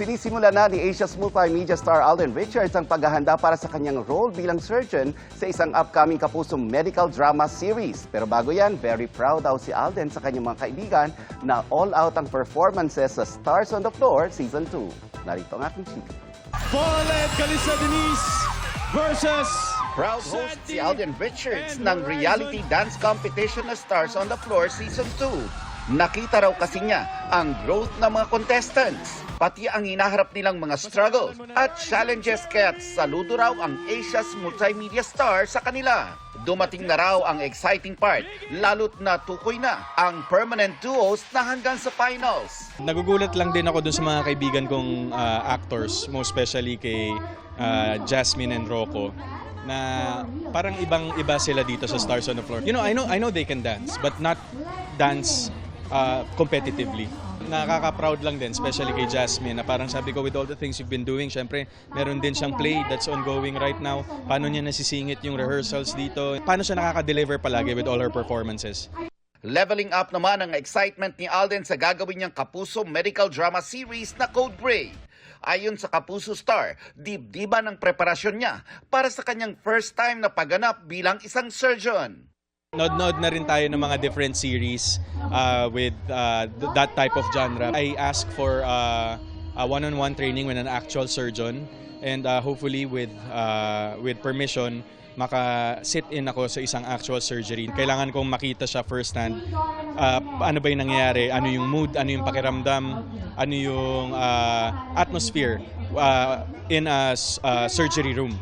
Sinisimula na ni Asia's multimedia star Alden Richards ang paghahanda para sa kanyang role bilang surgeon sa isang upcoming kapusong medical drama series. Pero bago yan, very proud daw si Alden sa kanyang mga kaibigan na all out ang performances sa Stars on the Floor Season 2. Narito ang aking chika. Paulette Calista Denise versus Proud host si Alden Richards ng reality dance competition na Stars on the Floor Season 2. Nakita raw kasi niya ang growth ng mga contestants, pati ang hinaharap nilang mga struggles at challenges, kaya't saludo raw ang Asia's multimedia star sa kanila. Dumating na raw ang exciting part, lalo't natukoy na ang permanent duos na hanggang sa finals. Nagugulat lang din ako dun sa mga kaibigan kong actors, most especially kay Jasmine and Rocco, na parang ibang-iba sila dito sa Stars on the Floor. You know, I know they can dance, but not dance competitively. Nakaka-proud lang din, especially kay Jasmine, na parang sabi ko, with all the things you've been doing, syempre, meron din siyang play that's ongoing right now. Paano niya nasisingit yung rehearsals dito? Paano siya nakaka-deliver palagi with all her performances? Leveling up naman ang excitement ni Alden sa gagawin niyang kapuso medical drama series na Code Gray. Ayon sa Kapuso Star, dibdiba ng preparasyon niya para sa kanyang first time na pagganap bilang isang surgeon. Nod-nod na rin tayo ng mga different series with that type of genre. I ask for a one-on-one training with an actual surgeon, and hopefully with permission, maka-sit in ako sa isang actual surgery. Kailangan kong makita siya firsthand. Ano ba yung nangyayari? Ano yung mood? Ano yung pakiramdam? Ano yung atmosphere in a surgery room?